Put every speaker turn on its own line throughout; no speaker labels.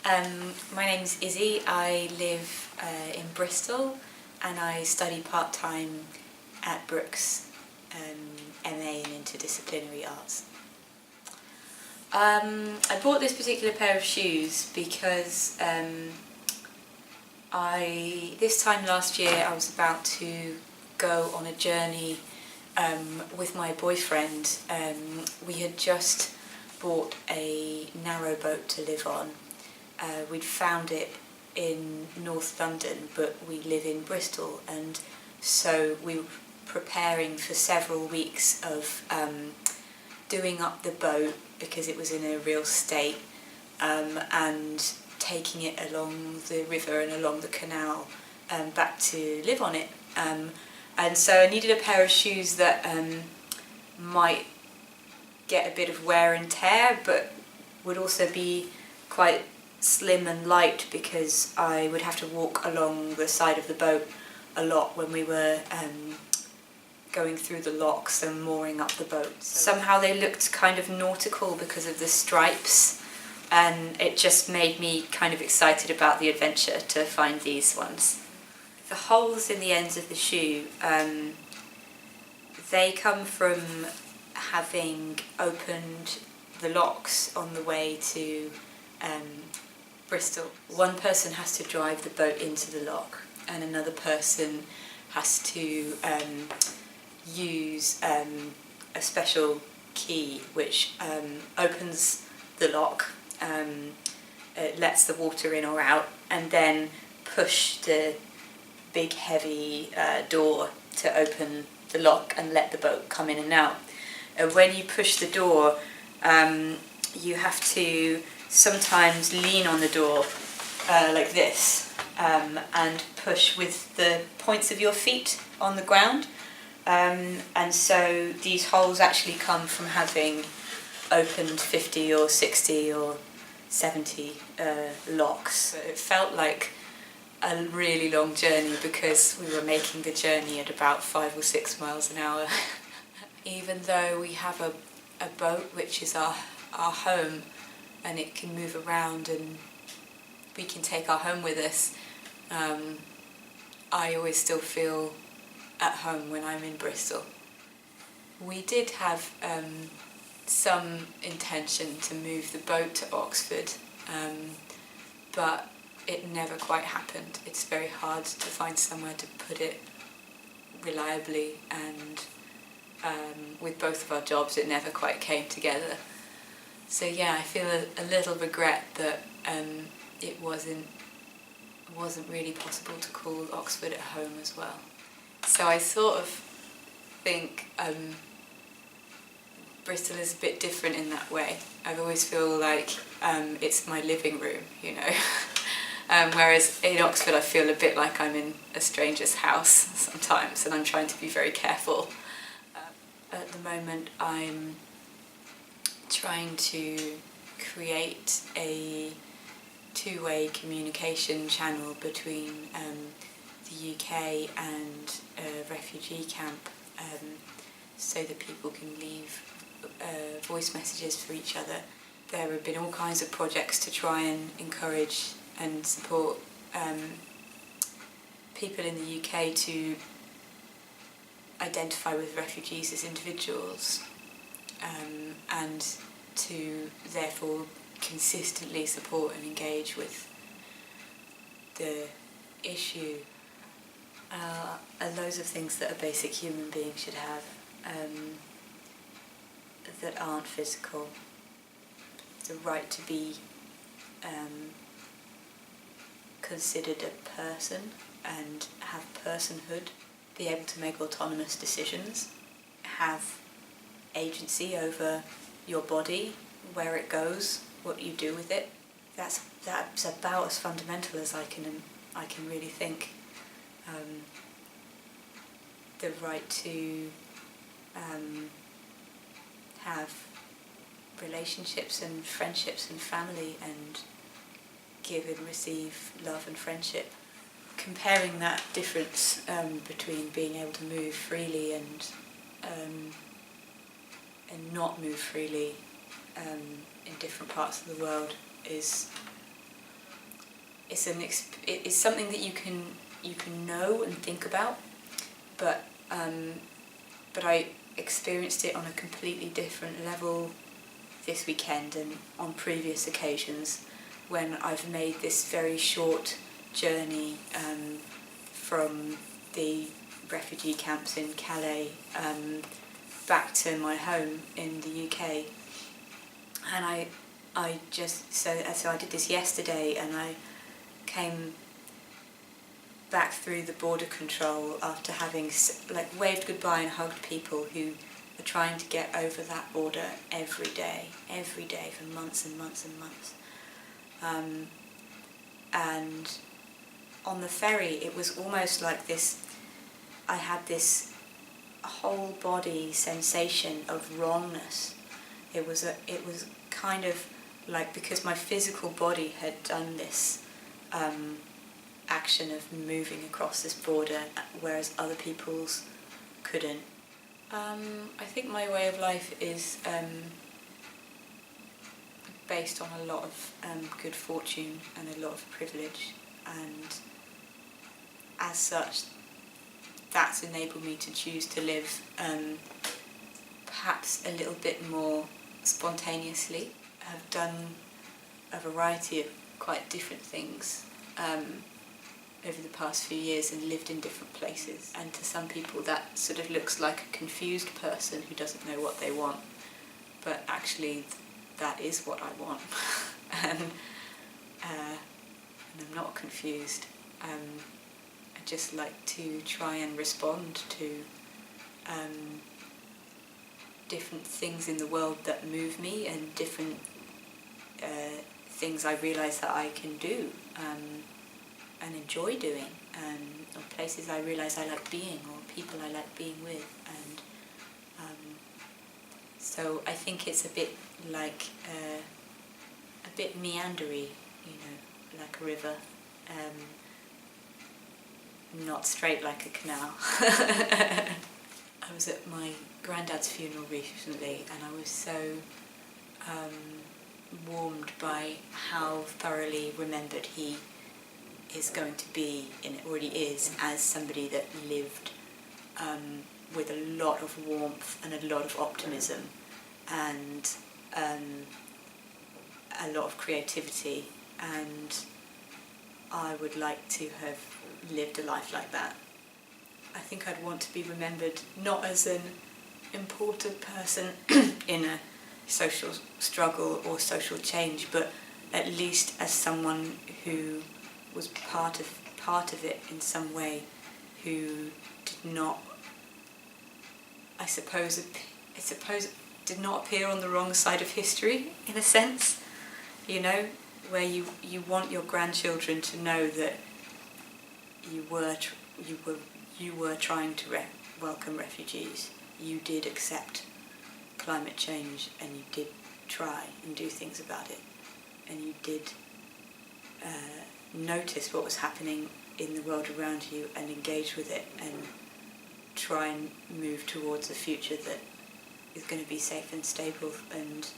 My name's Izzy. I live in Bristol and I study part-time at Brookes, MA in Interdisciplinary Arts. I bought this particular pair of shoes because this time last year I was about to go on a journey with my boyfriend. We had just bought a narrowboat to live on. We'd found it in North London, but we live in Bristol, and so we were preparing for several weeks of doing up the boat because it was in a real state, and taking it along the river and along the canal back to live on it. And so I needed a pair of shoes that might get a bit of wear and tear, but would also be quite slim and light because I would have to walk along the side of the boat a lot when we were going through the locks and mooring up the boat. Somehow they looked kind of nautical because of the stripes, and it just made me kind of excited about the adventure to find these ones. The holes in the ends of the shoe, they come from having opened the locks on the way to Bristol. One person has to drive the boat into the lock and another person has to use a special key which opens the lock, it lets the water in or out, and then push the big heavy door to open the lock and let the boat come in and out. When you push the door, you have to sometimes lean on the door like this, and push with the points of your feet on the ground, and so these holes actually come from having opened 50 or 60 or 70 locks. It felt like a really long journey because we were making the journey at about 5 or 6 miles an hour. Even though we have a boat which is our home and it can move around and we can take our home with us, I always still feel at home when I'm in Bristol. We did have some intention to move the boat to Oxford, but it never quite happened. It's very hard to find somewhere to put it reliably, and with both of our jobs it never quite came together. So yeah, I feel a little regret that it wasn't really possible to call Oxford at home as well. So I sort of think Bristol is a bit different in that way. I always feel like it's my living room, you know. Whereas in Oxford I feel a bit like I'm in a stranger's house sometimes, and I'm trying to be very careful. At the moment I'm trying to create a two-way communication channel between the UK and a refugee camp, so that people can leave voice messages for each other. There have been all kinds of projects to try and encourage and support people in the UK to identify with refugees as individuals, and to therefore consistently support and engage with the issue. And loads of things that a basic human being should have, that aren't physical. The right to be considered a person and have personhood, be able to make autonomous decisions, have agency over your body, where it goes, what you do with it. That's about as fundamental as I can really think. The right to have relationships and friendships and family, and give and receive love and friendship. Comparing that difference between being able to move freely and not move freely in different parts of the world is it's something that you can know and think about, but I experienced it on a completely different level this weekend and on previous occasions when I've made this very short journey from the refugee camps in Calais back to my home in the UK. And I just, so I did this yesterday, and I came back through the border control after having waved goodbye and hugged people who are trying to get over that border every day for months and months and months. And on the ferry, it was almost like this, I had this whole body sensation of wrongness. It was kind of like, because my physical body had done this action of moving across this border, whereas other people's couldn't. I think my way of life is based on a lot of good fortune and a lot of privilege, and as such that's enabled me to choose to live perhaps a little bit more spontaneously. I've done a variety of quite different things over the past few years and lived in different places, and to some people that sort of looks like a confused person who doesn't know what they want, but actually that is what I want. and I'm not confused. I just like to try and respond to different things in the world that move me, and different things I realise that I can do and enjoy doing, or places I realise I like being, or people I like being with. And so I think it's a bit like a bit meandery, like a river, not straight like a canal. I was at my granddad's funeral recently, and I was so warmed by how thoroughly remembered he is going to be, and already is, as somebody that lived with a lot of warmth and a lot of optimism and a lot of creativity, and I would like to have lived a life like that. I think I'd want to be remembered not as an important person in a social struggle or social change, but at least as someone who was part of it in some way, who did not, I suppose did not appear on the wrong side of history, in a sense, where you want your grandchildren to know that you were trying to welcome refugees. You did accept climate change, and you did try and do things about it, and you did notice what was happening in the world around you and engage with it and try and move towards a future that is going to be safe and stable and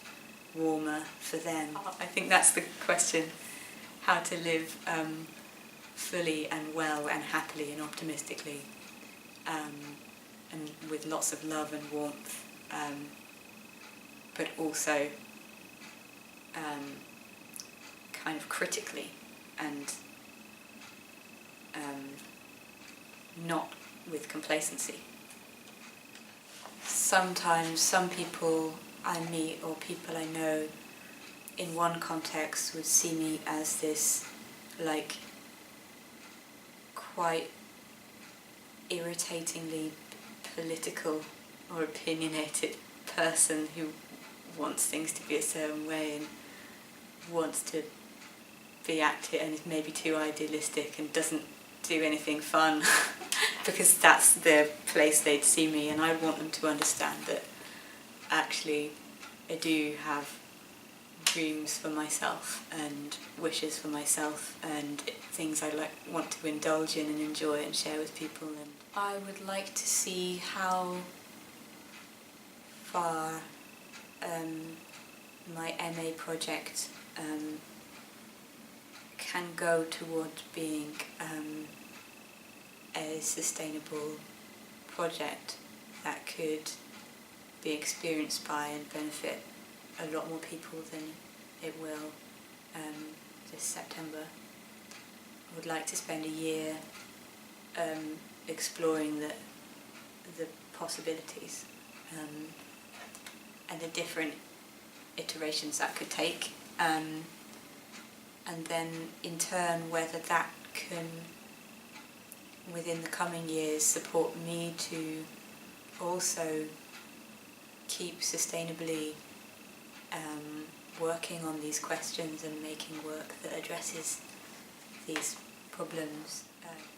warmer for them. I think that's the question: how to live fully and well and happily and optimistically, and with lots of love and warmth, but also kind of critically, and not with complacency. Sometimes some people I meet or people I know in one context would see me as this quite irritatingly political or opinionated person who wants things to be a certain way and wants to be active and is maybe too idealistic and doesn't do anything fun because that's the place they'd see me. And I want them to understand that actually I do have dreams for myself and wishes for myself and things I want to indulge in and enjoy and share with people. And I would like to see how far my MA project can go towards being a sustainable project that could be experienced by and benefit a lot more people than it will this September. I would like to spend a year exploring the possibilities and the different iterations that could take, and then in turn whether that can, within the coming years, support me to also keep sustainably working on these questions and making work that addresses these problems.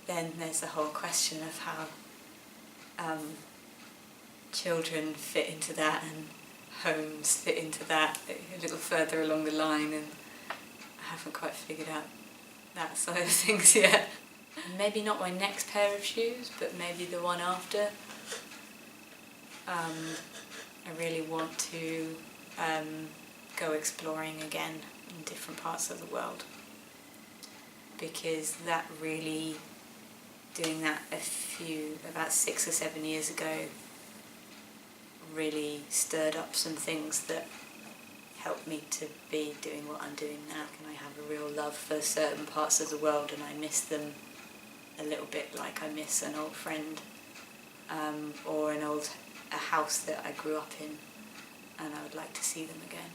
Then there's the whole question of how children fit into that and homes fit into that a little further along the line, and I haven't quite figured out that side of things yet. Maybe not my next pair of shoes, but maybe the one after. I really want to go exploring again in different parts of the world, because that really, doing that about 6 or 7 years ago, really stirred up some things that helped me to be doing what I'm doing now. And I have a real love for certain parts of the world, and I miss them a little bit like I miss an old friend or a house that I grew up in, and I would like to see them again.